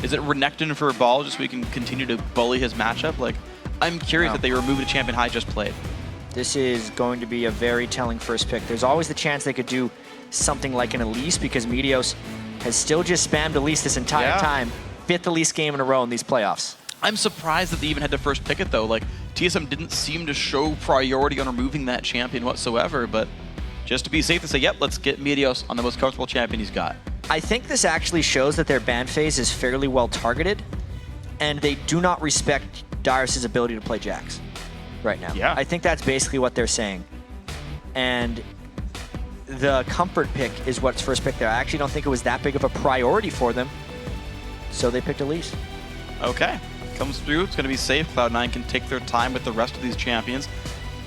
Is it Renekton for a ball just so we can continue to bully his matchup? Like, I'm curious that they removed a champion High just played. This is going to be a very telling first pick. There's always the chance they could do something like an Elise because Meteos has still just spammed Elise this entire time. 5th Elise game in a row in these playoffs. I'm surprised that they even had to first pick it though. Like, TSM didn't seem to show priority on removing that champion whatsoever, but just to be safe to say, yep, let's get Meteos on the most comfortable champion he's got. I think this actually shows that their ban phase is fairly well targeted, and they do not respect Dyrus' ability to play Jax right now. Yeah. I think that's basically what they're saying. And the comfort pick is what's first pick there. I actually don't think it was that big of a priority for them, so they picked Elise. Okay, comes through, it's going to be safe. Cloud9 can take their time with the rest of these champions.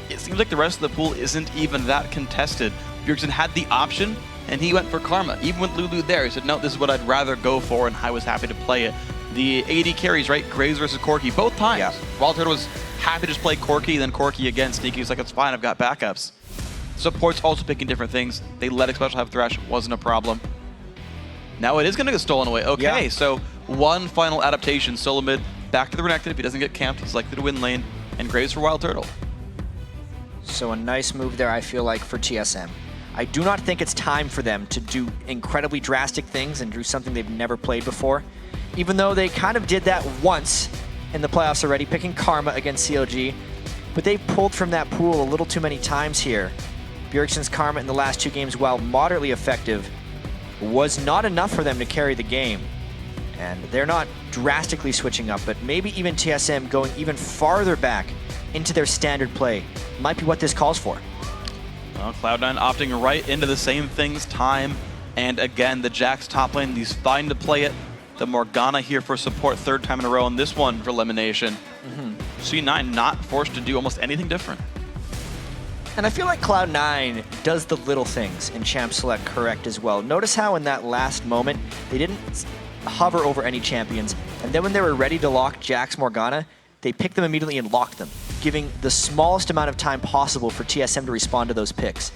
It seems like the rest of the pool isn't even that contested. Bjergsen had the option, and he went for Karma. Even with Lulu there, he said, no, this is what I'd rather go for, and I was happy to play it. The AD carries, right? Graves versus Corki, both times. Yeah. WildTurtle was happy to just play Corki, then Corki again. Sneaky was like, it's fine, I've got backups. Support's also picking different things. They let Xpecial have Thresh, wasn't a problem. Now it is going to get stolen away. Okay, so one final adaptation. Solomid back to the Renekton. If he doesn't get camped, he's likely to win lane. And Graves for WildTurtle. So a nice move there, I feel like, for TSM. I do not think it's time for them to do incredibly drastic things and do something they've never played before. Even though they kind of did that once in the playoffs already, picking Karma against CLG. But they pulled from that pool a little too many times here. Bjergsen's Karma in the last 2 games, while moderately effective, was not enough for them to carry the game. And they're not drastically switching up, but maybe even TSM going even farther back into their standard play might be what this calls for. Well, Cloud9 opting right into the same things time and again. The Jax top lane, he's fine to play it. The Morgana here for support, 3rd time in a row, and this one for LemonNation. C9 not forced to do almost anything different. And I feel like Cloud9 does the little things in Champ Select correct as well. Notice how in that last moment, they didn't hover over any champions, and then when they were ready to lock Jax Morgana, they picked them immediately and locked them, giving the smallest amount of time possible for TSM to respond to those picks.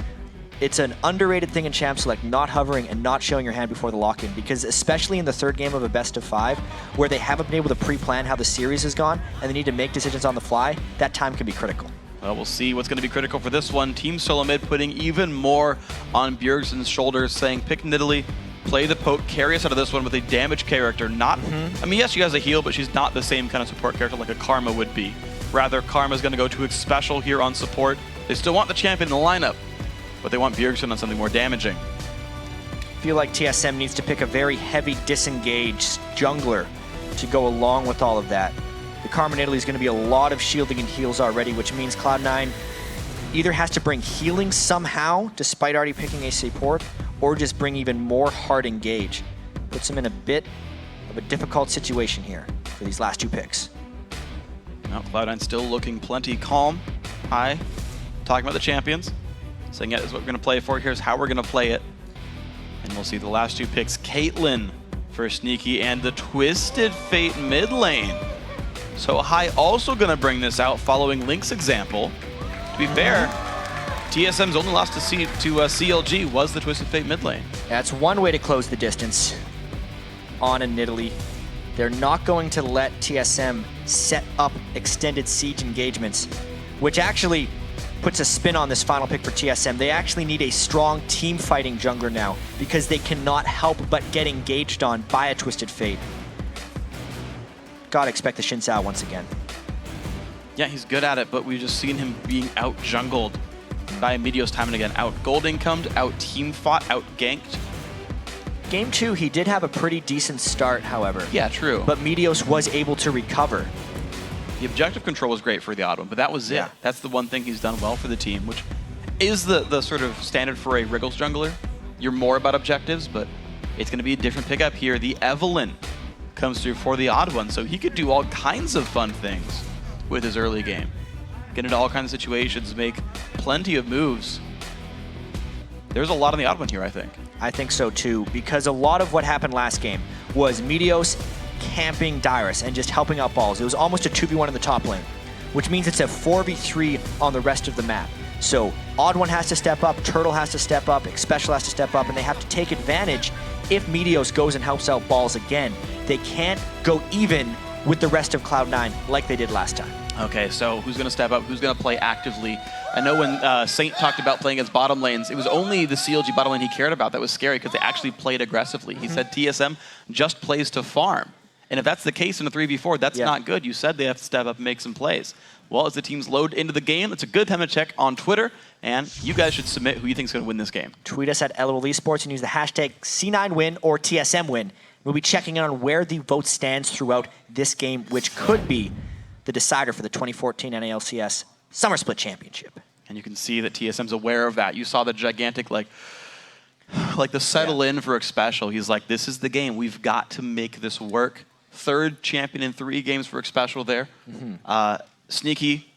It's an underrated thing in Champ Select, not hovering and not showing your hand before the lock-in, because especially in the 3rd game of a best of 5, where they haven't been able to pre-plan how the series has gone, and they need to make decisions on the fly, that time can be critical. Well, we'll see what's going to be critical for this one. Team Solomid putting even more on Bjergsen's shoulders, saying, pick Nidalee, play the poke, carry us out of this one with a damage character. Not, I mean, yes, she has a heal, but she's not the same kind of support character like a Karma would be. Rather, Karma's going to go to Xpecial here on support. They still want the champion in the lineup, but they want Bjergsen on something more damaging. I feel like TSM needs to pick a very heavy disengaged jungler to go along with all of that. The Karma Nidalee is going to be a lot of shielding and heals already, which means Cloud9 either has to bring healing somehow, despite already picking a support, or just bring even more hard engage. Puts them in a bit of a difficult situation here for these last 2 picks. Now, Cloud9 still looking plenty calm. Hi, talking about the champions. Saying, yeah, this is what we're going to play for. Here's how we're going to play it. And we'll see the last 2 picks. Caitlyn for Sneaky and the Twisted Fate mid lane. So High also going to bring this out following Link's example. To be fair, TSM's only loss to CLG was the Twisted Fate mid lane. That's one way to close the distance on a Nidalee. They're not going to let TSM set up extended siege engagements, which actually puts a spin on this final pick for TSM. They actually need a strong team fighting jungler now because they cannot help but get engaged on by a Twisted Fate. Gotta expect the Xin Sao once again. Yeah, he's good at it, but we've just seen him being out-jungled by Meteos time and again. Out-gold incomed, out-team fought, out-ganked. Game 2, he did have a pretty decent start, however. Yeah, true. But Meteos was able to recover. The objective control was great for TheOddOne, but that was it. That's the one thing he's done well for the team, which is the sort of standard for a Wriggles jungler. You're more about objectives, but it's going to be a different pickup here. The Evelynn comes through for TheOddOne, so he could do all kinds of fun things with his early game. Get into all kinds of situations, make plenty of moves. There's a lot on TheOddOne here, I think. I think so too, because a lot of what happened last game was Meteos camping Dyrus and just helping out balls. It was almost a 2v1 in the top lane, which means it's a 4v3 on the rest of the map. So OddOne has to step up, Turtle has to step up, Xpecial has to step up, and they have to take advantage if Meteos goes and helps out Balls again, they can't go even with the rest of Cloud9 like they did last time. Okay, so who's going to step up? Who's going to play actively? I know when Saint talked about playing against bottom lanes, it was only the CLG bottom lane he cared about. That was scary because they actually played aggressively. He said TSM just plays to farm. And if that's the case in a 3v4, that's not good. You said they have to step up and make some plays. Well, as the teams load into the game, it's a good time to check on Twitter, and you guys should submit who you think is going to win this game. Tweet us at LOL Esports and use the hashtag C9win or TSMwin. We'll be checking in on where the vote stands throughout this game, which could be the decider for the 2014 NA LCS Summer Split Championship. And you can see that TSM's aware of that. You saw the gigantic, like the settle in for Xpecial. He's like, this is the game. We've got to make this work. Third champion in 3 games for Xpecial there. Sneaky,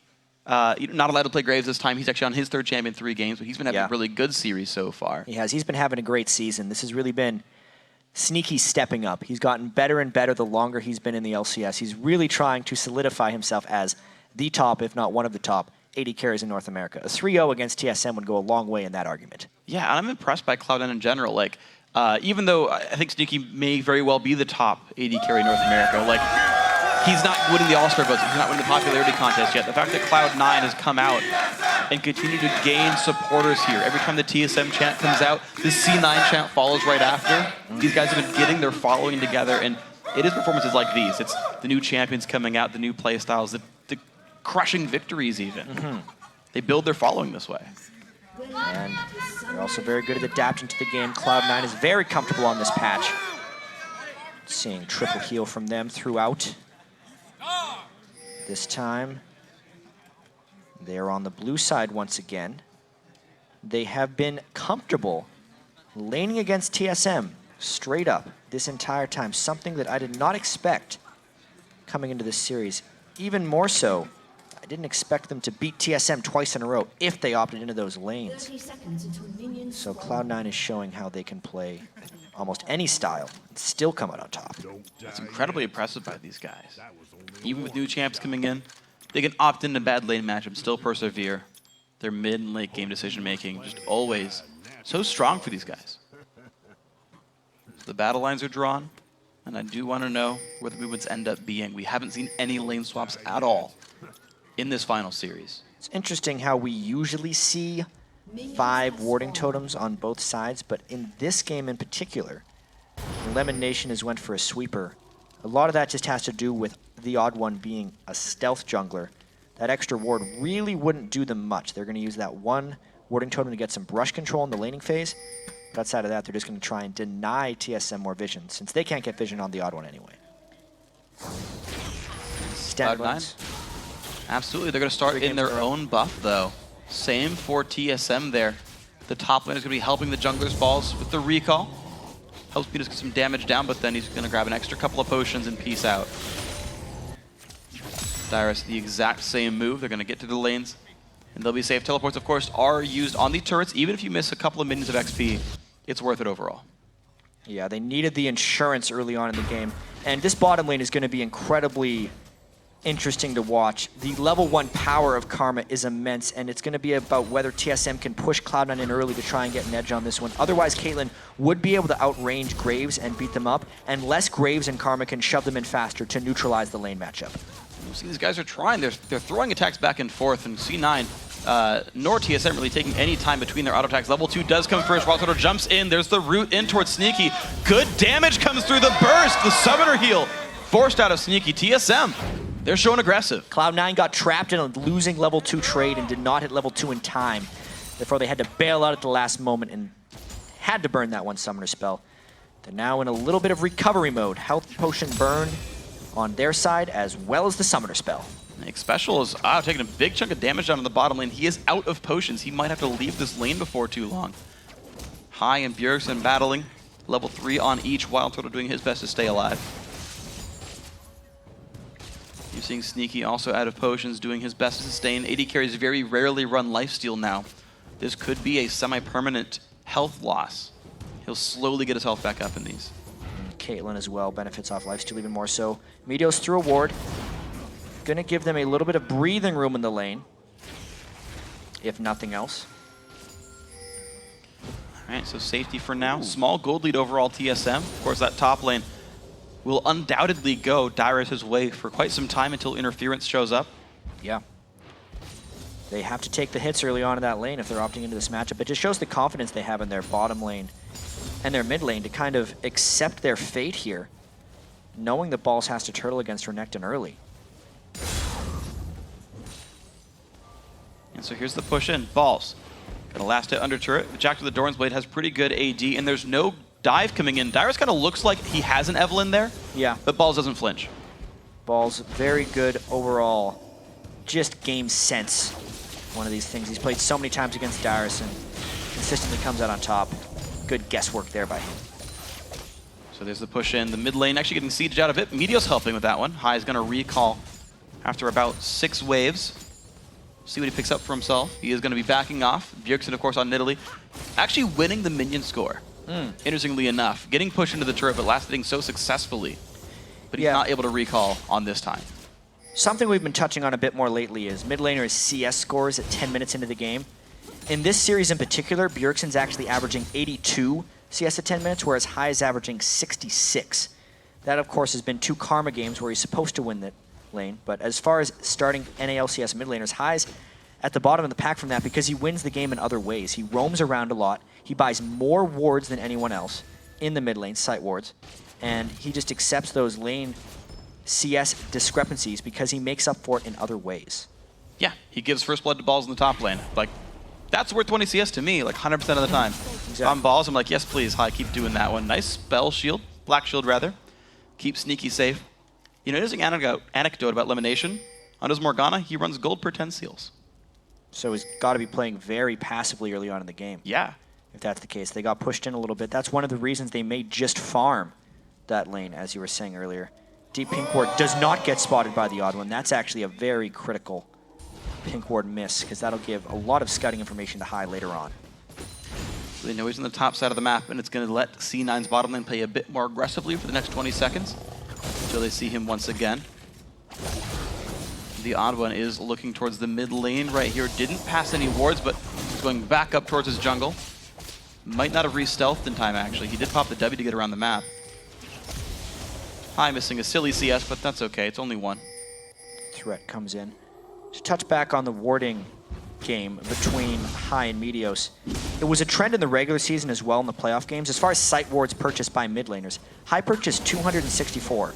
not allowed to play Graves this time. He's actually on his 3rd champion in 3 games, but he's been having a really good series so far. He has. He's been having a great season. This has really been Sneaky stepping up. He's gotten better and better the longer he's been in the LCS. He's really trying to solidify himself as the top, if not one of the top, 80 carries in North America. A 3-0 against TSM would go a long way in that argument. Yeah, I'm impressed by Cloud9 in general. Like, even though I think Sneaky may very well be the top 80 carry in North America, like, he's not winning the All-Star votes. He's not winning the popularity contest yet. The fact that Cloud9 has come out and continue to gain supporters here. Every time the TSM chant comes out, the C9 chant follows right after. These guys have been getting their following together, and it is performances like these. It's the new champions coming out, the new play styles, the crushing victories even. They build their following this way. And they're also very good at adapting to the game. Cloud9 is very comfortable on this patch. Seeing triple heal from them throughout. This time, they're on the blue side once again. They have been comfortable laning against TSM straight up this entire time, something that I did not expect coming into this series. Even more so, I didn't expect them to beat TSM twice in a row if they opted into those lanes. So Cloud9 is showing how they can play almost any style and still come out on top. It's incredibly impressive by these guys. Even with new champs coming in, they can opt into bad lane matchups, still persevere. Their mid and late game decision making just always so strong for these guys. So the battle lines are drawn, and I do want to know where the movements end up being. We haven't seen any lane swaps at all in this final series. It's interesting how we usually see 5 warding totems on both sides, but in this game in particular, LemonNation has went for a sweeper. A lot of that just has to do with TheOddOne being a stealth jungler. That extra ward really wouldn't do them much. They're going to use that 1 warding totem to get some brush control in the laning phase. But outside of that, they're just going to try and deny TSM more vision, since they can't get vision on TheOddOne anyway. Cloud9. Absolutely, they're going to start in their own buff, though. Same for TSM there. The top lane is going to be helping the jungler's balls with the recall. Helps Meteos get some damage down, but then he's going to grab an extra couple of potions and peace out. Dyrus, the exact same move. They're going to get to the lanes, and they'll be safe. Teleports, of course, are used on the turrets. Even if you miss a couple of minions of XP, it's worth it overall. Yeah, they needed the insurance early on in the game. And this bottom lane is going to be incredibly interesting to watch. The level 1 power of Karma is immense, and it's going to be about whether TSM can push Cloud9 in early to try and get an edge on this one. Otherwise, Caitlyn would be able to outrange Graves and beat them up, unless Graves and Karma can shove them in faster to neutralize the lane matchup. You see, these guys are trying. They're throwing attacks back and forth, and C9 nor TSM really taking any time between their auto attacks. Level 2 does come first. WildTurtle jumps in. There's the root in towards Sneaky. Good damage comes through the burst. The summoner heal forced out of Sneaky. TSM, they're showing aggressive. Cloud9 got trapped in a losing level 2 trade and did not hit level 2 in time. Therefore, they had to bail out at the last moment and had to burn that one summoner spell. They're now in a little bit of recovery mode. Health potion burned on their side, as well as the summoner spell. Xpecial is taking a big chunk of damage down in the bottom lane. He is out of potions. He might have to leave this lane before too long. High and Bjergsen battling. Level 3 on each. WildTurtle doing his best to stay alive. You're seeing Sneaky also out of potions, doing his best to sustain. 80 carries very rarely run lifesteal now. This could be a semi-permanent health loss. He'll slowly get his health back up in these. Caitlyn as well benefits off lifesteal even more so. Meteos through a ward. Gonna give them a little bit of breathing room in the lane, if nothing else. All right, so safety for now. Small gold lead overall TSM. Of course, that top lane will undoubtedly go Dyrus' way for quite some time until interference shows up. Yeah. They have to take the hits early on in that lane if they're opting into this matchup. It just shows the confidence they have in their bottom lane and their mid lane to kind of accept their fate here, knowing that Balls has to turtle against Renekton early. And so here's the push in. Balls. Gonna last hit under turret. Jack to the Doran's Blade has pretty good AD, and there's no dive coming in. Dyrus kind of looks like he has an Evelyn there. Yeah. But Balls doesn't flinch. Balls, very good overall. Just game sense. One of these things. He's played so many times against Dyrus and consistently comes out on top. Good guesswork there by him. So there's the push in. The mid lane actually getting sieged out of it. Meteos helping with that one. High is going to recall after about 6 waves. See what he picks up for himself. He is going to be backing off. Bjergsen, of course, on Nidalee. Actually winning the minion score. Interestingly enough. Getting pushed into the turret, but last hitting so successfully. But he's not able to recall on this time. Something we've been touching on a bit more lately is mid laners' CS scores at 10 minutes into the game. In this series in particular, Bjergsen's actually averaging 82 CS at 10 minutes, whereas High is averaging 66. That, of course, has been 2 Karma games where he's supposed to win that lane. But as far as starting NA LCS mid laners, High's at the bottom of the pack from that because he wins the game in other ways. He roams around a lot. He buys more wards than anyone else in the mid lane, site wards. And he just accepts those lane CS discrepancies because he makes up for it in other ways. Yeah, he gives first blood to Balls in the top lane. Like, that's worth 20 CS to me, like 100% of the time. Exactly. On Balls, I'm like, yes, please, High, keep doing that one. Nice spell shield, black shield rather. Keep Sneaky safe. You know, there's an anecdote about LemonNation. On his Morgana, he runs gold per 10 seals. So he's got to be playing very passively early on in the game. Yeah. If that's the case. They got pushed in a little bit. That's one of the reasons they may just farm that lane, as you were saying earlier. Deep Pink Ward does not get spotted by TheOddOne. That's actually a very critical Pink Ward miss, because that'll give a lot of scouting information to High later on. So they know he's on the top side of the map, and it's going to let C9's bottom lane play a bit more aggressively for the next 20 seconds until they see him once again. TheOddOne is looking towards the mid lane right here. Didn't pass any wards, but he's going back up towards his jungle. Might not have re-stealthed in time, actually. He did pop the W to get around the map. High missing a silly CS, but that's okay. It's only 1. Threat comes in. To touch back on the warding game between High and Meteos, it was a trend in the regular season as well in the playoff games. As far as site wards purchased by mid laners, High purchased 264,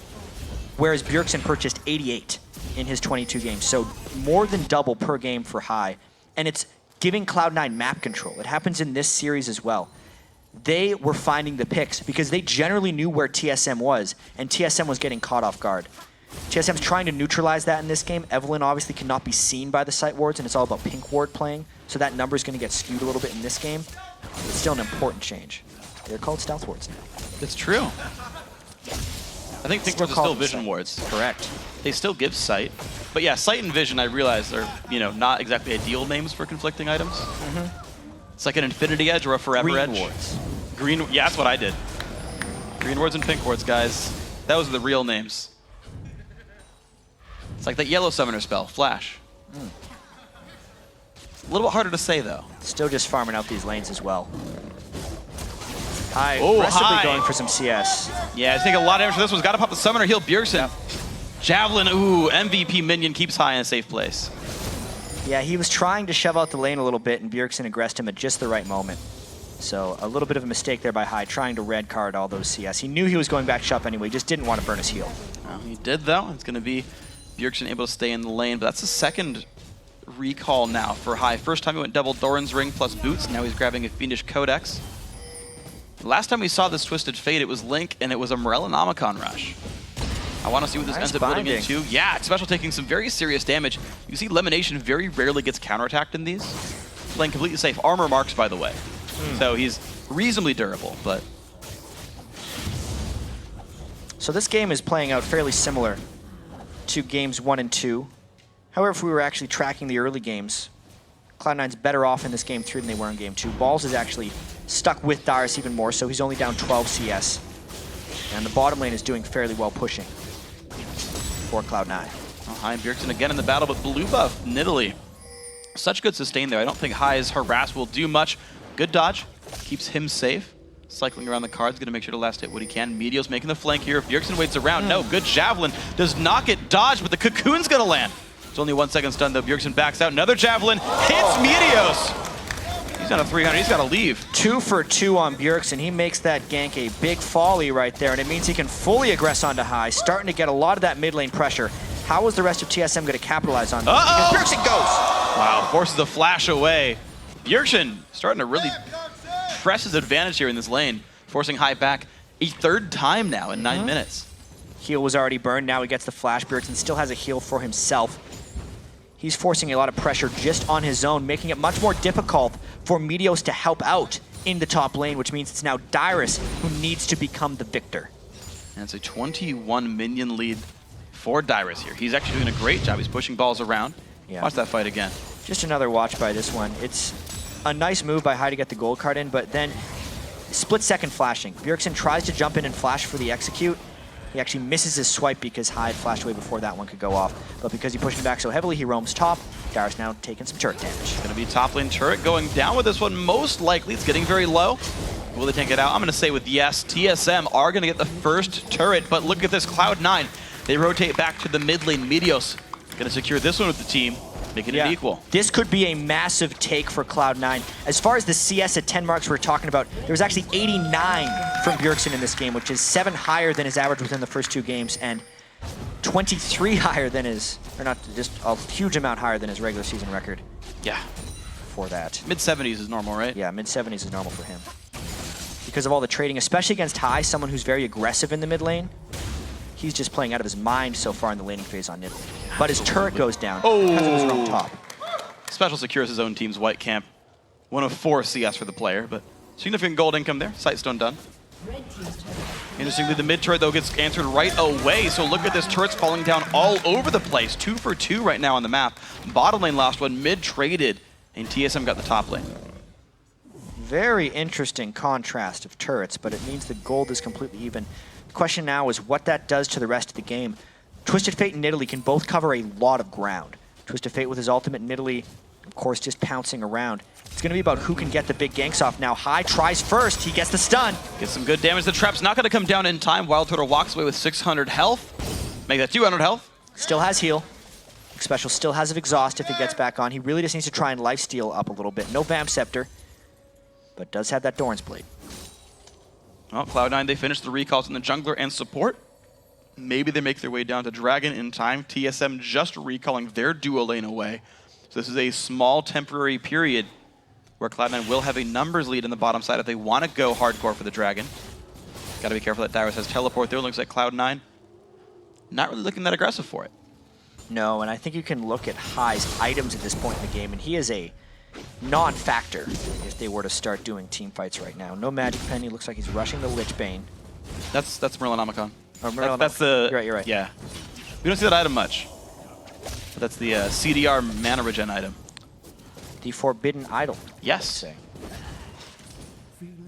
whereas Bjergsen purchased 88 in his 22 games. So more than double per game for High. And it's giving Cloud9 map control. It happens in this series as well. They were finding the picks because they generally knew where TSM was, and TSM was getting caught off guard. TSM's trying to neutralize that in this game. Evelyn obviously cannot be seen by the site wards, and it's all about Pink Ward playing, so that number is going to get skewed a little bit in this game. It's still an important change. They're called stealth wards now. That's true. I think Pink Wards are still vision wards. Correct. They still give sight. But yeah, sight and vision, I realize, are, you know, not exactly ideal names for conflicting items. It's like an Infinity Edge or a Forever Edge. Green wards. Green, yeah, that's what I did. Green wards and pink wards, guys. Those are the real names. It's like that yellow summoner spell, Flash. A little bit harder to say, though. Still just farming out these lanes as well. High, aggressively going for some CS. Yeah, I think a lot of damage for this one's got to pop the summoner, heal Bjergsen. Javelin, ooh, MVP minion keeps High in a safe place. Yeah, he was trying to shove out the lane a little bit, and Bjergsen aggressed him at just the right moment. So a little bit of a mistake there by High, trying to red card all those CS. He knew he was going back shop anyway, just didn't want to burn his heal. Well, he did, though. It's going to be Bjergsen able to stay in the lane, but that's the second recall now for High. First time he went double Doran's Ring plus boots, now he's grabbing a Fiendish Codex. Last time we saw this Twisted Fate, it was Link, and it was a Morellonomicon rush. I want to see what this ends up building into. Yeah, Xpecial taking some very serious damage. You see LemonNation very rarely gets counterattacked in these. Playing completely safe. Armor marks, by the way. So he's reasonably durable, but... So this game is playing out fairly similar to games 1 and 2. However, if we were actually tracking the early games, Cloud9's better off in this game 3 than they were in game 2. Balls is actually stuck with Dyrus even more, so he's only down 12 CS. And the bottom lane is doing fairly well pushing for Cloud9. High and Bjergsen again in the battle, but blue buff, Nidalee. Such good sustain there. I don't think High's harass will do much. Good dodge. Keeps him safe. Cycling around the cards, going to make sure to last hit what he can. Meteos making the flank here. Bjergsen waits around. No, good javelin. Does not get dodged, but the cocoon's going to land. It's only 1 second stun though. Bjergsen backs out. Another javelin. Hits Meteos. He's on a 300. He's got to leave. 2 for 2 on Bjergsen. He makes that gank a big folly right there, and it means he can fully aggress onto high, starting to get a lot of that mid lane pressure. How is the rest of TSM going to capitalize on this? Because Bjergsen goes. Wow, forces the flash away. Bjergsen starting to really press his advantage here in this lane, forcing high back a 3rd time now in 9 minutes. Heal was already burned. Now he gets the flash. Bjergsen still has a heal for himself. He's forcing a lot of pressure just on his own, making it much more difficult for Meteos to help out in the top lane, which means it's now Dyrus who needs to become the victor. And it's a 21 minion lead for Dyrus here. He's actually doing a great job. He's pushing balls around. Yeah. Watch that fight again. Just another watch by this one. It's a nice move by High to get the gold card in, but then split-second flashing. Bjergsen tries to jump in and flash for the execute. He actually misses his swipe because High flashed away before that one could go off. But because he pushed him back so heavily, he roams top. Dyrus now taking some turret damage. It's going to be top lane turret going down with this one. Most likely, it's getting very low. Will they tank it out? I'm going to say with yes. TSM are going to get the first turret, but look at this, Cloud9. They rotate back to the mid lane. Meteos going to secure this one with the team, making it equal. This could be a massive take for Cloud9. As far as the CS at 10 marks we're talking about, there was actually 89 from Bjergsen in this game, which is 7 higher than his average within the first 2 games, and 23 higher than his, or not, just a huge amount higher than his regular season record. Yeah. For that. Mid-70s is normal, right? Yeah, mid-70s is normal for him. Because of all the trading, especially against High, someone who's very aggressive in the mid lane. He's just playing out of his mind so far in the laning phase on Nidalee. But his turret goes down because it was from top. Xpecial secures his own team's white camp. 1 of 4 CS for the player, but significant gold income there. Sightstone done. Interestingly, the mid turret, though, gets answered right away. So look at this, turret's falling down all over the place. 2 for 2 right now on the map. Bottom lane lost one, mid traded, and TSM got the top lane. Very interesting contrast of turrets, but it means the gold is completely even. The question now is what that does to the rest of the game. Twisted Fate and Nidalee can both cover a lot of ground. Twisted Fate with his ultimate, Nidalee, of course, just pouncing around. It's going to be about who can get the big ganks off now. High tries first. He gets the stun. Gets some good damage. The trap's not going to come down in time. WildTurtle walks away with 600 health. Make that 200 health. Still has heal. Xpecial still has an exhaust if he gets back on. He really just needs to try and lifesteal up a little bit. No Vamp Scepter, but does have that Doran's Blade. Well, Cloud9, they finished the recalls in the jungler and support. Maybe they make their way down to Dragon in time. TSM just recalling their duo lane away. So this is a small temporary period where Cloud9 will have a numbers lead in the bottom side if they want to go hardcore for the Dragon. Got to be careful that Dyrus has teleport there. Looks like Cloud9 not really looking that aggressive for it. No, and I think you can look at High's items at this point in the game, and he is a non-factor if they were to start doing team fights right now. No Magic Penny. Looks like he's rushing the Lich Bane. That's Merlinomicon. Oh, that's the... You're right. Yeah. We don't see that item much. But that's the CDR mana regen item. The Forbidden Idol. Yes.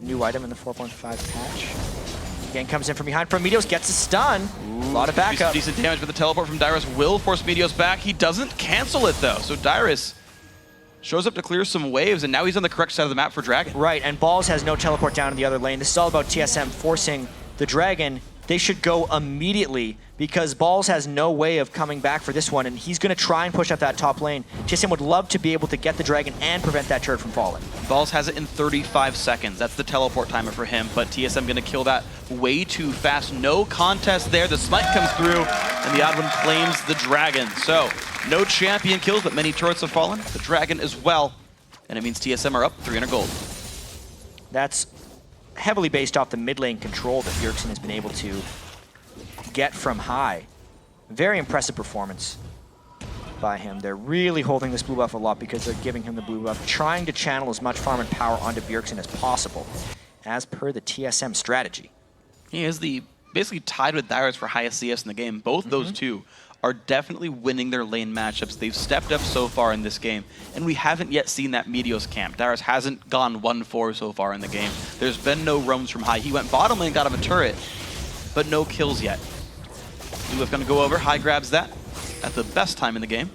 New item in the 4.5 patch. Again, comes in from behind from Meteos, gets a stun. Ooh, a lot of backup. Decent damage, but the teleport from Dyrus will force Meteos back. He doesn't cancel it, though. So Dyrus shows up to clear some waves, and now he's on the correct side of the map for Dragon. Right, and Balls has no teleport down in the other lane. This is all about TSM forcing the Dragon. They should go immediately because Balls has no way of coming back for this one, and he's going to try and push up that top lane. TSM would love to be able to get the Dragon and prevent that turret from falling. Balls has it in 35 seconds. That's the teleport timer for him, but TSM going to kill that way too fast. No contest there. The smite comes through, and TheOddOne claims the Dragon. So, no champion kills, but many turrets have fallen. The Dragon as well, and it means TSM are up 300 gold. That's heavily based off the mid lane control that Bjergsen has been able to get from High. Very impressive performance by him. They're really holding this blue buff a lot because they're giving him the blue buff, trying to channel as much farm and power onto Bjergsen as possible, as per the TSM strategy. He is basically tied with Dyrus for highest CS in the game. Both those two are definitely winning their lane matchups. They've stepped up so far in this game, and we haven't yet seen that Meteos camp. Dyrus hasn't gone 1-4 so far in the game. There's been no roams from High. He went bottom lane, got him a turret, but no kills yet. Bluebuff gonna go over. High grabs that at the best time in the game.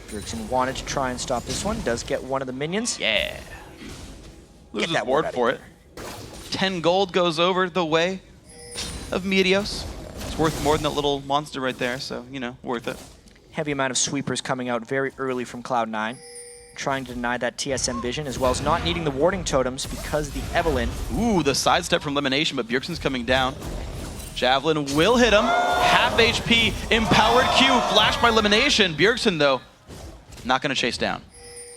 Bjergsen wanted to try and stop this one. Does get one of the minions. Yeah. Loses ward for it. 10 gold goes over the way of Meteos. It's worth more than that little monster right there, so, you know, worth it. Heavy amount of sweepers coming out very early from Cloud9, trying to deny that TSM vision, as well as not needing the warding totems because the Evelynn. Ooh, the sidestep from LemonNation, but Bjergsen's coming down. Javelin will hit him. Half HP, empowered Q, flashed by LemonNation. Bjergsen, though, not going to chase down.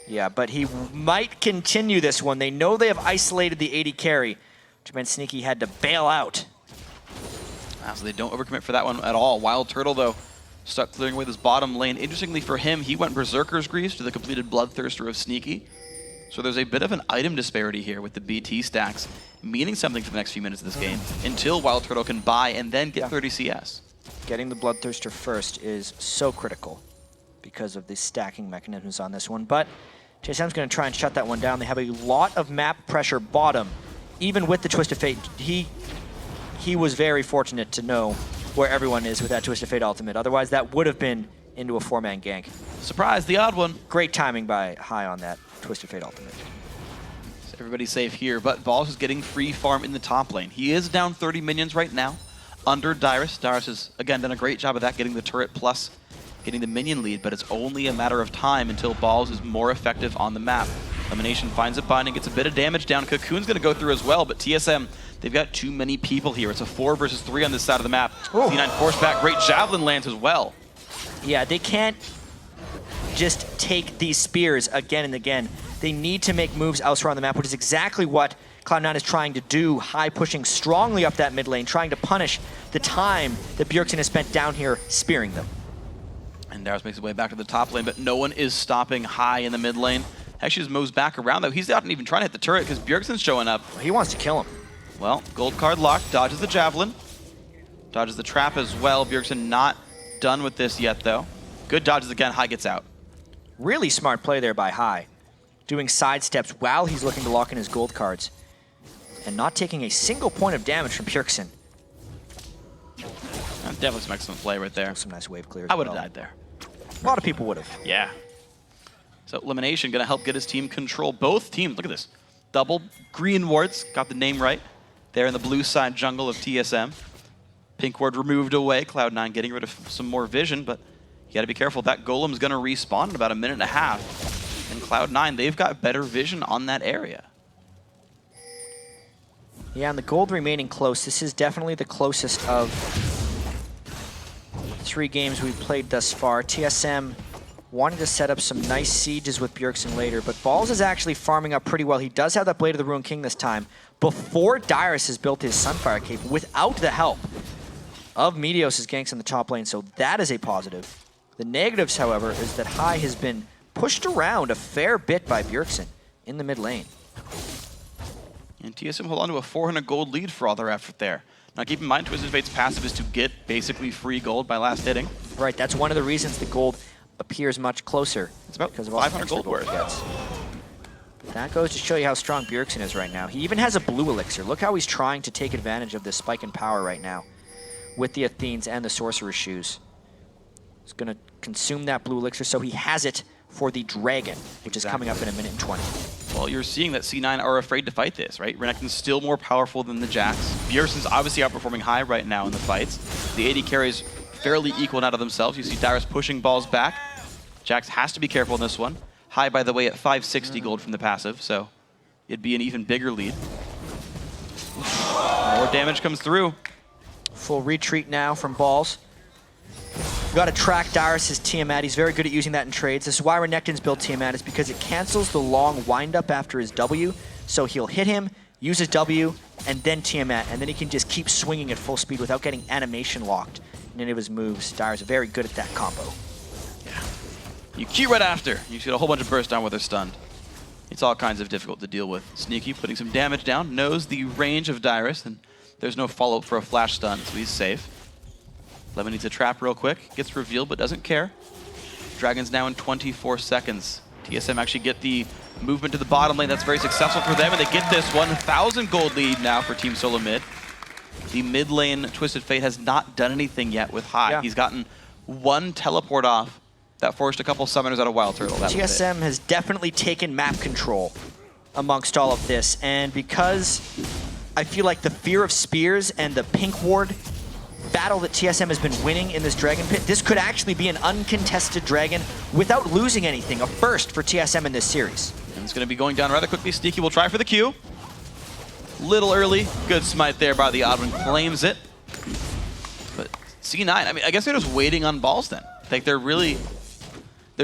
Yeah, but he might continue this one. They know they have isolated the AD carry, which meant Sneaky had to bail out. So they don't overcommit for that one at all. WildTurtle, though, stuck clearing away this bottom lane. Interestingly for him, he went Berserker's Greaves to the completed Bloodthirster of Sneaky. So there's a bit of an item disparity here with the BT stacks, meaning something for the next few minutes of this game, until WildTurtle can buy and then get 30 CS. Getting the Bloodthirster first is so critical because of the stacking mechanisms on this one, but TSM's going to try and shut that one down. They have a lot of map pressure bottom. Even with the Twisted Fate, he was very fortunate to know where everyone is with that Twisted Fate ultimate. Otherwise, that would have been into a 4-man gank. Surprise, TheOddOne. Great timing by High on that Twisted Fate ultimate. So everybody's safe here, but Balls is getting free farm in the top lane. He is down 30 minions right now under Dyrus. Dyrus has, again, done a great job of that, getting the turret plus getting the minion lead, but it's only a matter of time until Balls is more effective on the map. LemonNation finds a binding, gets a bit of damage down. Cocoon's going to go through as well, but TSM, they've got too many people here. It's a 4 versus 3 on this side of the map. Oh. C9 force back, great Javelin lands as well. Yeah, they can't just take these spears again and again. They need to make moves elsewhere on the map, which is exactly what Cloud9 is trying to do. High pushing strongly up that mid lane, trying to punish the time that Bjergsen has spent down here spearing them. And Dyrus makes his way back to the top lane, but no one is stopping High in the mid lane. Actually just moves back around, though. He's not even trying to hit the turret because Bjergsen's showing up. He wants to kill him. Well, gold card locked, dodges the Javelin. Dodges the trap as well. Bjergsen not done with this yet, though. Good dodges again, High gets out. Really smart play there by High. Doing sidesteps while he's looking to lock in his gold cards. And not taking a single point of damage from Bjergsen. Definitely some excellent play right there. Some nice wave clear. I would have died there. A lot of people would have. Yeah. So LemonNation going to help get his team control both teams. Look at this. Double green wards. Got the name right. There in the blue side jungle of TSM. Pink ward removed away. Cloud9 getting rid of some more vision, but you got to be careful. That golem's going to respawn in about a minute and a half. And Cloud9, they've got better vision on that area. Yeah, and the gold remaining close. This is definitely the closest of 3 games we've played thus far. TSM wanting to set up some nice sieges with Bjergsen later, but Balls is actually farming up pretty well. He does have that Blade of the Ruined King this time, before Dyrus has built his Sunfire Cape without the help of Meteos' ganks in the top lane, so that is a positive. The negatives, however, is that High has been pushed around a fair bit by Bjergsen in the mid lane. And TSM hold on to a 400 gold lead for all their effort there. Now keep in mind, Twisted Fate's passive is to get basically free gold by last hitting. Right, that's one of the reasons the gold appears much closer. It's about because of 500 gold worth. That goes to show you how strong Bjergsen is right now. He even has a blue elixir. Look how he's trying to take advantage of this spike in power right now with the Athenes and the Sorcerer's Shoes. He's going to consume that blue elixir, so he has it for the Dragon, which is coming up in a minute and 20. Well, you're seeing that C9 are afraid to fight this, right? Renekton's still more powerful than the Jax. Bjergsen's obviously outperforming High right now in the fights. The AD carries fairly equal out of themselves. You see Dyrus pushing Balls back. Jax has to be careful in this one. High, by the way, at 560 gold from the passive, so it'd be an even bigger lead. More damage comes through. Full retreat now from Balls. Got to track Dyrus' Tiamat. He's very good at using that in trades. This is why Renekton's build Tiamat, is because it cancels the long windup after his W. So he'll hit him, use his W, and then Tiamat, and then he can just keep swinging at full speed without getting animation locked in any of his moves. Dyrus is very good at that combo. Yeah. You Q right after. You get a whole bunch of burst down with her stunned. It's all kinds of difficult to deal with. Sneaky putting some damage down, knows the range of Dyrus, and there's no follow-up for a flash stun, so he's safe. Lemon needs a trap real quick, gets revealed but doesn't care. Dragon's now in 24 seconds. TSM actually get the movement to the bottom lane. That's very successful for them, and they get this 1,000 gold lead now for Team Solomid. The mid lane Twisted Fate has not done anything yet with High. Yeah. He's gotten one teleport off that forced a couple summoners out of WildTurtle. TSM has definitely taken map control amongst all of this. And because I feel like the fear of spears and the pink ward battle that TSM has been winning in this Dragon Pit, this could actually be an uncontested Dragon without losing anything, a first for TSM in this series. And it's going to be going down rather quickly. Sneaky will try for the Q. Little early. Good smite there by TheOddOne, claims it. But C9, I mean, I guess they're just waiting on balls then. Like they're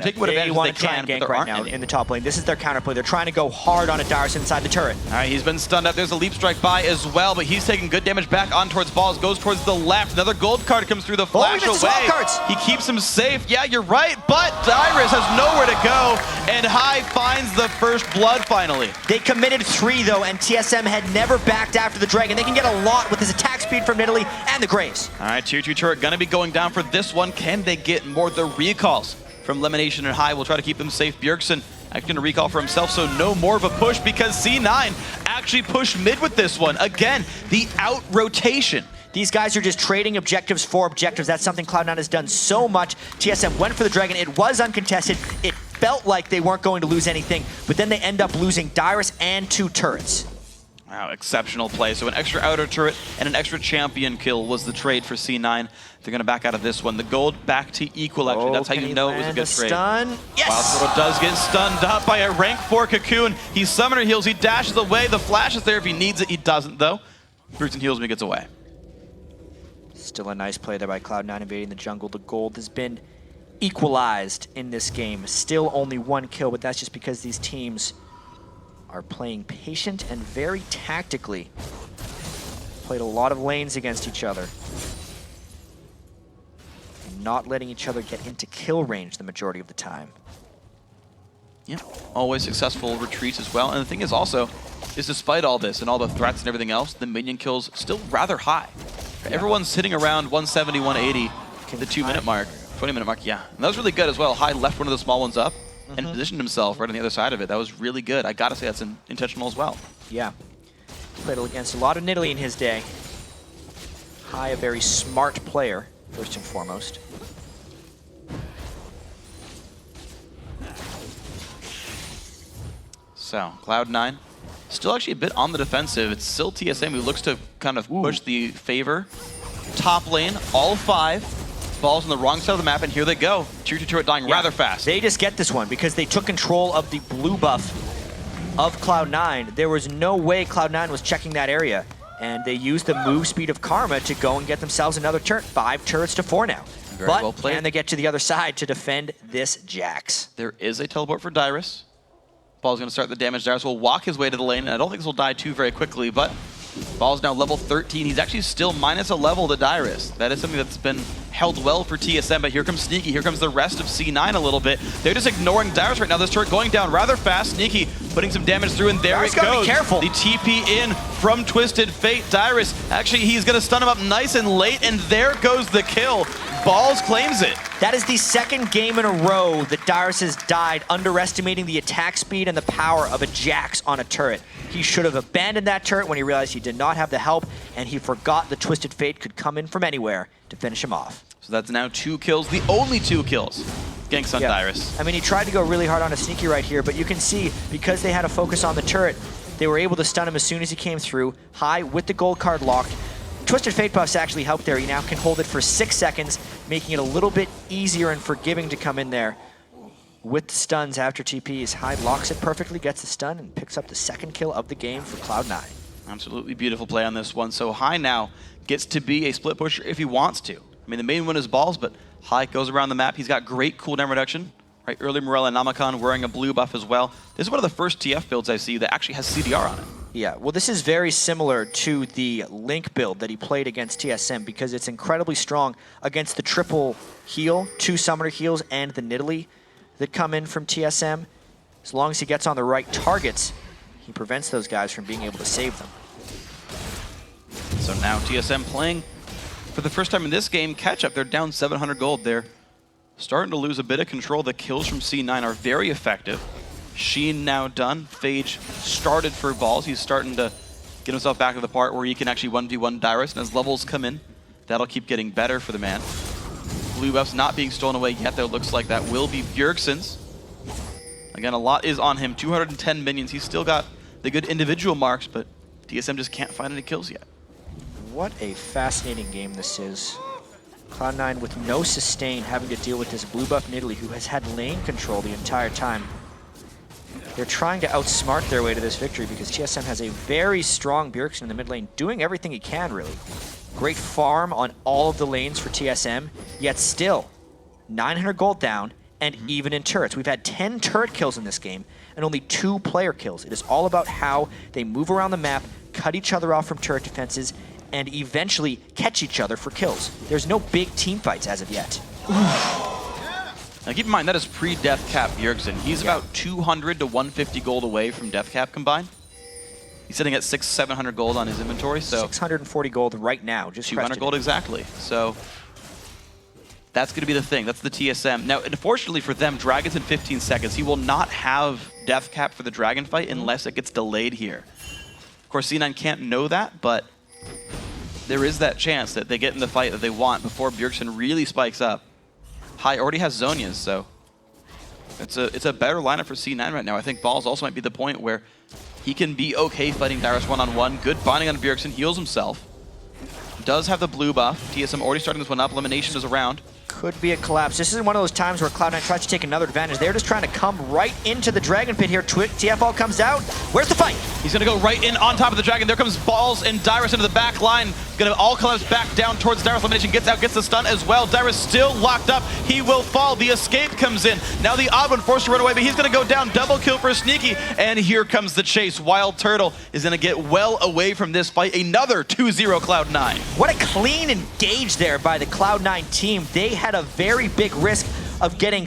taking what advantage they can, but there right aren't now any. in the top lane. This is their counterplay. They're trying to go hard on a Dyrus inside the turret. All right, he's been stunned up. There's a leap strike by as well, but he's taking good damage back on towards balls. Goes towards the left. Another gold card comes through the flash away. Cards. He keeps him safe. Yeah, you're right, but Dyrus has nowhere to go, and High finds the first blood finally. They committed 3 though, and TSM had never backed after the Dragon. They can get a lot with his attack speed from Nidalee and the Graves. All right, tier 2 turret gonna be going down for this one. Can they get more? The recalls from LemonNation and High will try to keep them safe. Bjergsen actually going to recall for himself, so no more of a push because C9 actually pushed mid with this one. Again, the out rotation. These guys are just trading objectives for objectives. That's something Cloud9 has done so much. TSM went for the Dragon. It was uncontested. It felt like they weren't going to lose anything, but then they end up losing Dyrus and 2 turrets. Wow, exceptional play. So an extra outer turret and an extra champion kill was the trade for C9. They're going to back out of this one. The gold back to equal, actually. That's how you know it was a good trade. Stun? Yes! WildTurtle does get stunned up by a rank 4 Cocoon. He summoner heals, he dashes away. The flash is there if he needs it. He doesn't, though. Bjergsen heals when he gets away. Still a nice play there by Cloud9 invading the jungle. The gold has been equalized in this game. Still only 1 kill, but that's just because these teams are playing patient and very tactically. Played a lot of lanes against each other. And not letting each other get into kill range the majority of the time. Yeah, always successful retreats as well. And the thing is also, is despite all this and all the threats and everything else, the minion kills still rather high. Yeah. Everyone's sitting around 170, 180, the 2-minute mark, 20-minute mark, yeah. And that was really good as well. High left one of the small ones up and positioned himself right on the other side of it. That was really good. I gotta say that's intentional as well. Yeah. Played against a lot of Nidalee in his day. High, a very smart player, first and foremost. So, Cloud9, still actually a bit on the defensive. It's still TSM who looks to kind of push the favor. Top lane, all 5. Balls on the wrong side of the map, and here they go. Tier 2 turret dying rather fast. They just get this one because they took control of the blue buff of Cloud9. There was no way Cloud9 was checking that area, and they used the move speed of Karma to go and get themselves another turret. 5 turrets to 4 now. Very well played. Can they get to the other side to defend this Jax? There is a teleport for Dyrus. Ball's going to start the damage. Dyrus will walk his way to the lane, and I don't think this will die too very quickly, but Ball's now level 13. He's actually still minus a level to Dyrus. That is something that's been held well for TSM, but here comes Sneaky. Here comes the rest of C9 a little bit. They're just ignoring Dyrus right now. This turret going down rather fast. Sneaky putting some damage through, and there it goes. Be careful. The TP in from Twisted Fate. Dyrus, actually, he's going to stun him up nice and late, and there goes the kill. Balls claims it. That is the 2nd game in a row that Dyrus has died, underestimating the attack speed and the power of a Jax on a turret. He should have abandoned that turret when he realized he did not have the help, and he forgot the Twisted Fate could come in from anywhere to finish him off. So that's now 2 kills, the only 2 kills. Ganks on Dyrus. I mean, he tried to go really hard on a Sneaky right here, but you can see, because they had a focus on the turret, they were able to stun him as soon as he came through. High with the gold card locked. Twisted Fate buffs actually helped there. He now can hold it for 6 seconds, making it a little bit easier and forgiving to come in there. With the stuns after TPs, High locks it perfectly, gets the stun, and picks up the 2nd kill of the game for Cloud9. Absolutely beautiful play on this one. So High now gets to be a split pusher if he wants to. I mean, the main one is balls, but High goes around the map. He's got great cooldown reduction. Right, early Morella and Namakan wearing a blue buff as well. This is one of the first TF builds I see that actually has CDR on it. Yeah, well, this is very similar to the Link build that he played against TSM because it's incredibly strong against the triple heal, 2 summoner heals, and the Nidalee that come in from TSM. As long as he gets on the right targets, he prevents those guys from being able to save them. So now TSM playing for the first time in this game catch up. They're down 700 gold. They're starting to lose a bit of control. The kills from C9 are very effective. Sheen now done. Phage started for balls. He's starting to get himself back to the part where he can actually 1v1 Dyrus, and as levels come in, that'll keep getting better for the man. Blue buff's not being stolen away yet, though. It looks like that will be Bjergsen's. Again, a lot is on him. 210 minions. He's still got the good individual marks, but TSM just can't find any kills yet. What a fascinating game this is. Cloud9 with no sustain, having to deal with this blue buff Nidalee, who has had lane control the entire time. They're trying to outsmart their way to this victory because TSM has a very strong Bjergsen in the mid lane, doing everything he can, really. Great farm on all of the lanes for TSM, yet still 900 gold down and even in turrets. We've had 10 turret kills in this game and only 2 player kills. It is all about how they move around the map, cut each other off from turret defenses, and eventually catch each other for kills. There's no big team fights as of yet. Now keep in mind, that is pre-death cap Bjergsen. He's about 200 to 150 gold away from death cap combined. He's sitting at 700 gold on his inventory, so 640 gold right now, just 200 gold exactly. So that's going to be the thing. That's the TSM. Now, unfortunately for them, Dragon's in 15 seconds. He will not have death cap for the Dragon fight unless it gets delayed here. Of course, C9 can't know that, but there is that chance that they get in the fight that they want before Bjergsen really spikes up. Hai already has Zhonya's, so it's a better lineup for C9 right now. I think Balls also might be the point where he can be okay fighting Dyrus one-on-one. Good binding on Bjergsen, heals himself. Does have the blue buff. TSM already starting this one up. LemonNation is around. Could be a collapse. This is one of those times where Cloud9 tries to take another advantage. They're just trying to come right into the Dragon Pit here. TFL comes out. Where's the fight? He's gonna go right in on top of the Dragon. There comes Balls and Dyrus into the back line. Gonna all collapse back down towards Dyrus. LemonNation gets out, gets the stun as well. Dyrus still locked up. He will fall. The escape comes in. Now the TheOddOne forced to run away, but he's gonna go down. Double kill for Sneaky. And here comes the chase. WildTurtle is gonna get well away from this fight. Another 2-0 Cloud9. What a clean engage there by the Cloud9 team. They had a very big risk of getting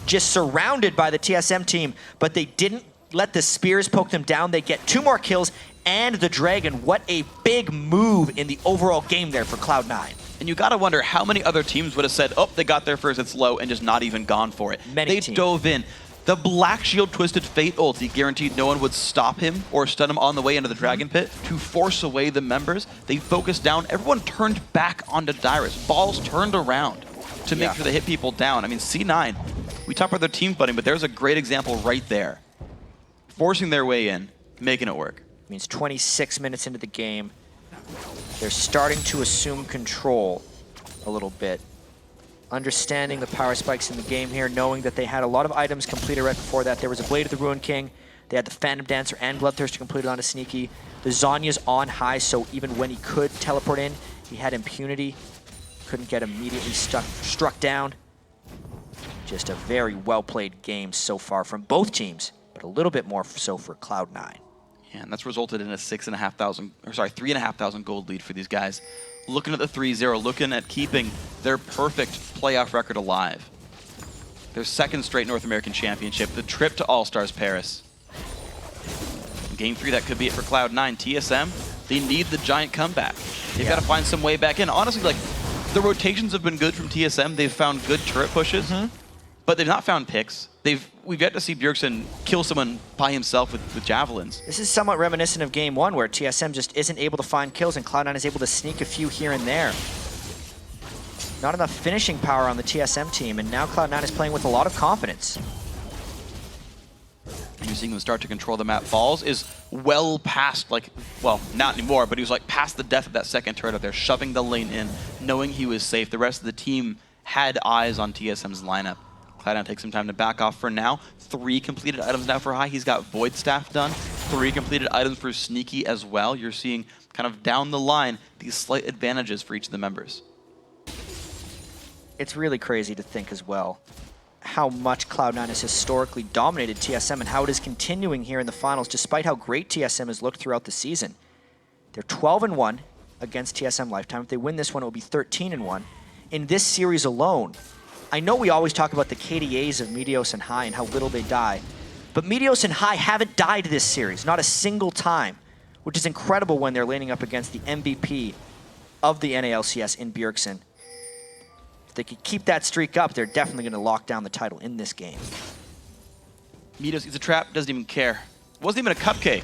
just surrounded by the TSM team, but they didn't let the spears poke them down. They get 2 more kills and the Dragon. What a big move in the overall game there for Cloud9. And you gotta wonder how many other teams would have said, oh, they got there first, it's low, and just not even gone for it. They dove in. The Black Shield Twisted Fate ulti guaranteed no one would stop him or stun him on the way into the Dragon Pit to force away the members. They focused down. Everyone turned back onto Dyrus. Balls turned around to make sure they hit people down. I mean, C9, we talk about their team fighting, but there's a great example right there. Forcing their way in, making it work. Means 26 minutes into the game, they're starting to assume control a little bit. Understanding the power spikes in the game here, knowing that they had a lot of items completed right before that. There was a Blade of the Ruined King, they had the Phantom Dancer and Bloodthirster completed onto Sneaky. The Zhonya's on high, so even when he could teleport in, he had impunity. Couldn't get immediately struck down. Just a very well-played game so far from both teams, but a little bit more so for Cloud9. Yeah, and that's resulted in a 3,500 gold lead for these guys. Looking at the 3-0, looking at keeping their perfect playoff record alive. Their second straight North American Championship, the trip to All-Stars Paris. Game 3, that could be it for Cloud9. TSM, they need the giant comeback. They've got to find some way back in. Honestly, like, the rotations have been good from TSM. They've found good turret pushes, but they've not found picks. We've yet to see Bjergsen kill someone by himself with javelins. This is somewhat reminiscent of Game 1, where TSM just isn't able to find kills and Cloud9 is able to sneak a few here and there. Not enough finishing power on the TSM team, and now Cloud9 is playing with a lot of confidence. You're seeing them start to control the map. Balls is well past, like, well, not anymore, but he was like past the death of that second turret up there, shoving the lane in, knowing he was safe. The rest of the team had eyes on TSM's lineup. Cloud9 takes some time to back off for now. 3 completed items now for Hai. He's got Void Staff done. 3 completed items for Sneaky as well. You're seeing kind of down the line these slight advantages for each of the members. It's really crazy to think as well how much Cloud9 has historically dominated TSM and how it is continuing here in the finals despite how great TSM has looked throughout the season. They're 12-1 against TSM Lifetime. If they win this one, it will be 13-1. In this series alone, I know we always talk about the KDAs of Meteos and Hai and how little they die, but Meteos and Hai haven't died this series, not a single time, which is incredible when they're laning up against the MVP of the NA LCS in Bjergsen. If they could keep that streak up, they're definitely going to lock down the title in this game. Meteos eats a trap, doesn't even care. It wasn't even a cupcake.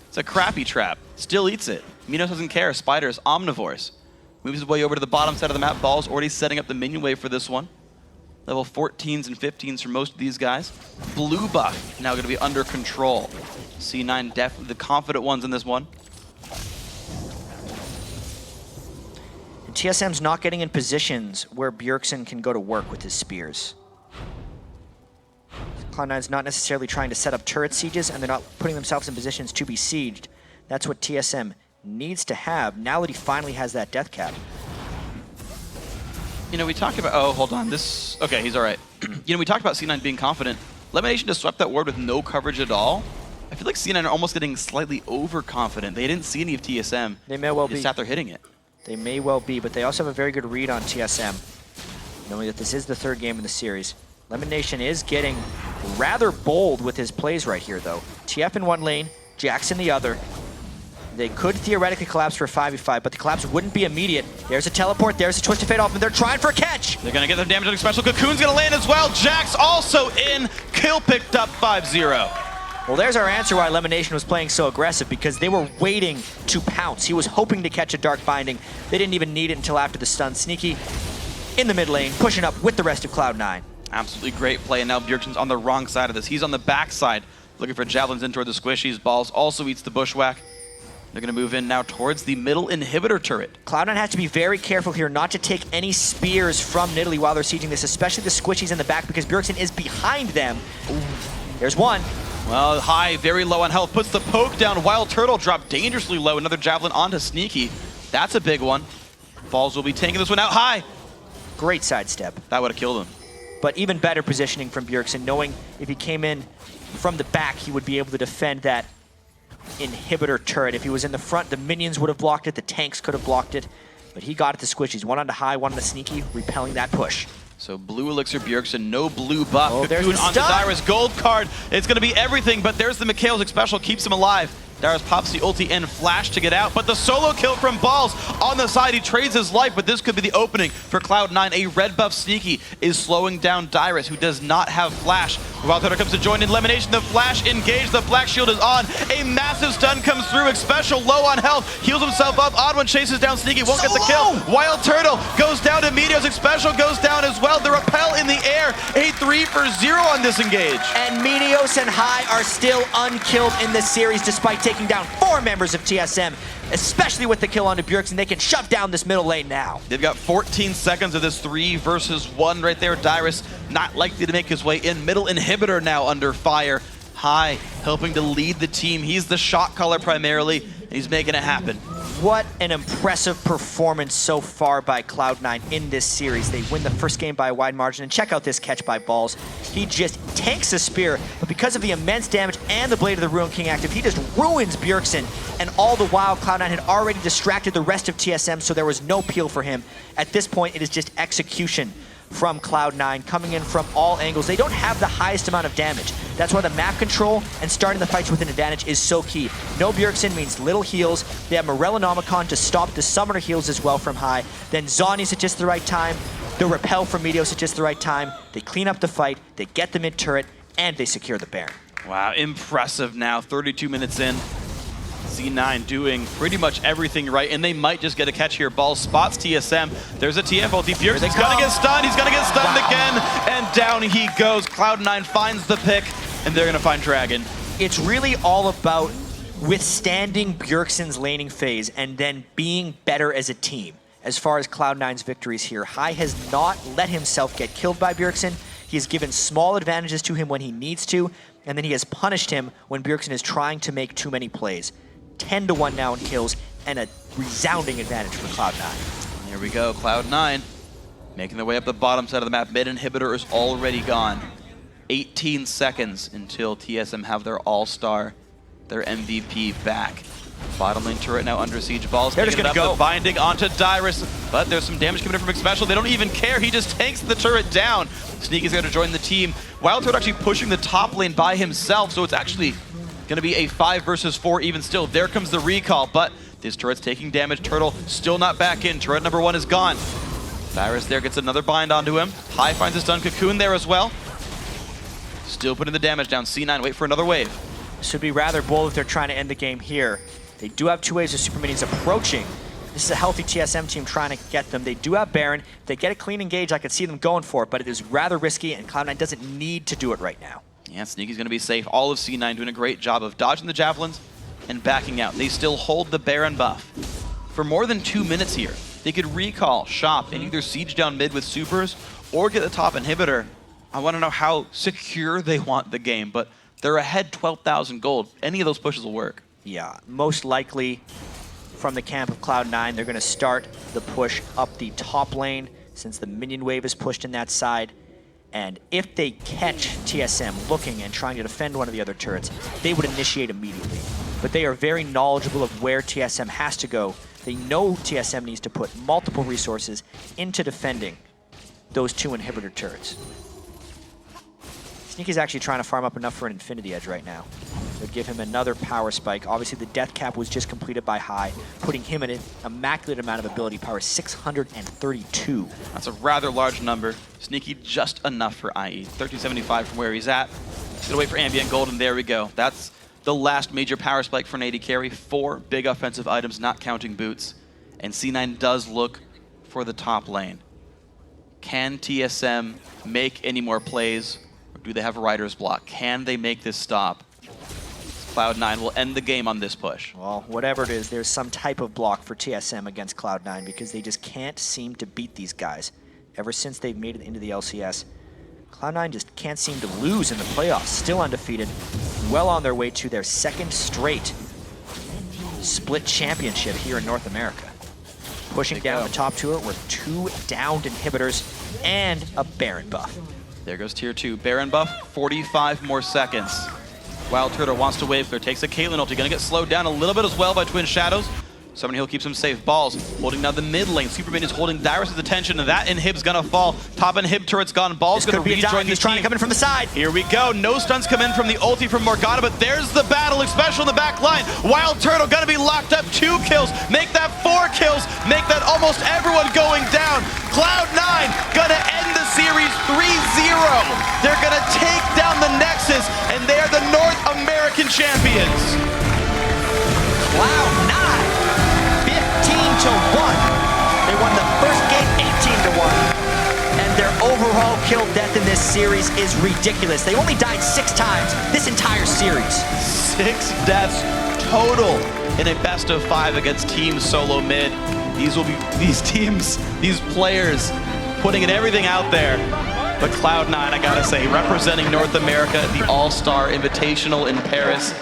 It's a crappy trap. Still eats it. Meteos doesn't care. Spiders, omnivores. Moves his way over to the bottom side of the map. Balls already setting up the minion wave for this one. level 14s and 15s for most of these guys. Blue buff now going to be under control. C9 definitely the confident ones in this one. And TSM's not getting in positions where Bjergsen can go to work with his spears. Cloud9's not necessarily trying to set up turret sieges, and they're not putting themselves in positions to be sieged. That's what TSM needs to have now that he finally has that death cap. You know, we talked about, oh, hold on, this, okay, he's all right. You know, we talked about C9 being confident. LemonNation just swept that ward with no coverage at all. I feel like C9 are almost getting slightly overconfident. They didn't see any of TSM. They may well be. be. Sat there hitting it. They may well be, but they also have a very good read on TSM, knowing that this is the third game in the series. LemonNation is getting rather bold with his plays right here, though. TF in one lane, Jax in the other. They could theoretically collapse for a 5v5, but the collapse wouldn't be immediate. There's a teleport, there's a Twisted Fate off, and they're trying for a catch! They're gonna get their damage on Xpecial. Cocoon's gonna land as well. Jax also in. Kill picked up 5-0. Well, there's our answer why LemonNation was playing so aggressive, because they were waiting to pounce. He was hoping to catch a Dark Binding. They didn't even need it until after the stun. Sneaky in the mid lane, pushing up with the rest of Cloud9. Absolutely great play, and now Bjergsen's on the wrong side of this. He's on the back side, looking for javelins in toward the squishies. Balls also eats the bushwhack. They're going to move in now towards the middle inhibitor turret. Cloud9 has to be very careful here not to take any spears from Nidalee while they're sieging this, especially the squishies in the back, because Bjergsen is behind them. Ooh. There's one. Well, High, very low on health, puts the poke down. WildTurtle dropped dangerously low. Another javelin onto Sneaky. That's a big one. Balls will be tanking this one out. High. Great sidestep. That would have killed him. But even better positioning from Bjergsen, knowing if he came in from the back, he would be able to defend that inhibitor turret. If he was in the front, the minions would have blocked it, the tanks could have blocked it, but he got it to squishies. One onto High, one onto Sneaky, repelling that push. So blue elixir Bjergsen, no blue buff. Oh, there's the onto stun. Dyrus, gold card. It's going to be everything, but there's the Meteos Xpecial, keeps him alive. Dyrus pops the ulti and flash to get out, but the solo kill from Balls on the side. He trades his life, but this could be the opening for Cloud9. A red buff Sneaky is slowing down Dyrus, who does not have flash. WildTurtle comes to join in LemonNation. The flash engaged, the black shield is on. A massive stun comes through. Xpecial low on health, heals himself up. OddOne chases down Sneaky, won't get the kill. WildTurtle goes down to Meteos. Xpecial goes down as well. The repel in the air. A 3-for-0 on this engage. And Meteos and High are still unkilled in this series, despite taking down 4 members of TSM, especially with the kill onto Bjergsen. They can shove down this middle lane now. They've got 14 seconds of this 3-versus-1 right there. Dyrus not likely to make his way in. Middle inhibitor now under fire. High helping to lead the team. He's the shot caller primarily, and he's making it happen. What an impressive performance so far by Cloud9 in this series. They win the first game by a wide margin, and check out this catch by Balls. He just tanks a spear, but because of the immense damage and the Blade of the Ruin King active, he just ruins Bjergsen, and all the while Cloud9 had already distracted the rest of TSM, so there was no peel for him. At this point, it is just execution from Cloud9, coming in from all angles. They don't have the highest amount of damage. That's why the map control and starting the fights with an advantage is so key. No Bjergsen means little heals. They have Morellonomicon to stop the summoner heals as well from High. Then Zhonya's at just the right time. The repel from Meteos at just the right time. They clean up the fight, they get the mid turret, and they secure the Baron. Wow, impressive now, 32 minutes in. C9 doing pretty much everything right, and they might just get a catch here. Ball spots TSM. There's a TF ulti. Bjergsen's gonna get stunned. He's gonna get stunned again, and down he goes. Cloud9 finds the pick, and they're gonna find Dragon. It's really all about withstanding Bjergsen's laning phase and then being better as a team. As far as Cloud9's victories here, High has not let himself get killed by Bjergsen. He has given small advantages to him when he needs to, and then he has punished him when Bjergsen is trying to make too many plays. 10-1 now in kills, and a resounding advantage for Cloud9. Here we go, Cloud9 making their way up the bottom side of the map. Mid inhibitor is already gone. 18 seconds until TSM have their all-star, their MVP back. Bottom lane turret now under siege. Balls they're just gonna go. The binding onto Dyrus, but there's some damage coming in from Xpecial. They don't even care. He just tanks the turret down. Sneaky's going to join the team. WildTurtle actually pushing the top lane by himself, so it's actually going to be a 5-versus-4 even still. There comes the recall, but this turret's taking damage. Turtle still not back in. Turret number 1 is gone. Dyrus there gets another bind onto him. High finds a stun. Cocoon there as well. Still putting the damage down. C9 wait for another wave. This would be rather bold if they're trying to end the game here. They do have 2 waves of super minions approaching, This is a healthy TSM team trying to get them. They do have Baron. If they get a clean engage, I could see them going for it, but it is rather risky, and Cloud9 doesn't need to do it right now. Yeah, Sneaky's going to be safe. All of C9 doing a great job of dodging the javelins and backing out. They still hold the Baron buff. For more than 2 minutes here, they could recall, shop, and either siege down mid with supers or get the top inhibitor. I want to know how secure they want the game, but they're ahead 12,000 gold. Any of those pushes will work. Yeah, most likely from the camp of Cloud9, they're going to start the push up the top lane since the minion wave is pushed in that side. And if they catch TSM looking and trying to defend one of the other turrets, they would initiate immediately. But they are very knowledgeable of where TSM has to go. They know TSM needs to put multiple resources into defending those 2 inhibitor turrets. Sneaky's actually trying to farm up enough for an Infinity Edge right now. They'll give him another power spike. Obviously, the death cap was just completed by High, putting him in an immaculate amount of ability power, 632. That's a rather large number. Sneaky just enough for IE. 1375 from where he's at. He's gonna wait for ambient gold, and there we go. That's the last major power spike for an AD carry. 4 big offensive items, not counting boots. And C9 does look for the top lane. Can TSM make any more plays? Or do they have a rider's block? Can they make this stop? Cloud9 will end the game on this push. Well, whatever it is, there's some type of block for TSM against Cloud9 because they just can't seem to beat these guys. Ever since they've made it into the LCS, Cloud9 just can't seem to lose in the playoffs. Still undefeated, well on their way to their 2nd straight split championship here in North America. Pushing down the top tour with 2 downed inhibitors and a Baron buff. There goes tier 2. Baron buff, 45 more seconds. WildTurtle wants to wave clear, takes a Caitlyn ulti, gonna get slowed down a little bit as well by Twin Shadows. Summoning Hill keeps him safe. Balls holding down the mid lane. Superman is holding Dyrus' attention, and that inhib's gonna fall. Top inhib turret's gone. Balls gonna rejoin the team. He's trying to come in from the side. Here we go. No stuns come in from the ulti from Morgana, but there's the battle. Xpecial in the back line. WildTurtle gonna be locked up. 2 kills. Make that 4 kills. Make that almost everyone going down. Cloud9 gonna end the series 3-0. They're gonna take down the Nexus, and they are the North American champions. Cloud9. 15-1. They won the first game 18-1. And their overall kill death in this series is ridiculous. They only died 6 times this entire series. 6 deaths total in a best of 5 against Team Solomid. These will be these players putting in everything out there. But Cloud9, I gotta say, representing North America at the All-Star Invitational in Paris.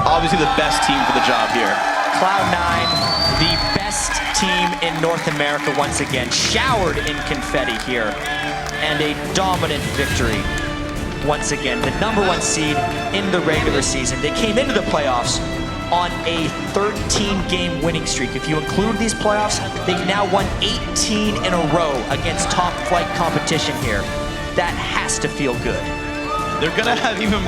Obviously the best team for the job here. Cloud9, the best team in North America once again, showered in confetti here, and a dominant victory once again. The #1 seed in the regular season. They came into the playoffs on a 13-game winning streak. If you include these playoffs, they've now won 18 in a row against top flight competition here. That has to feel good. They're gonna have even more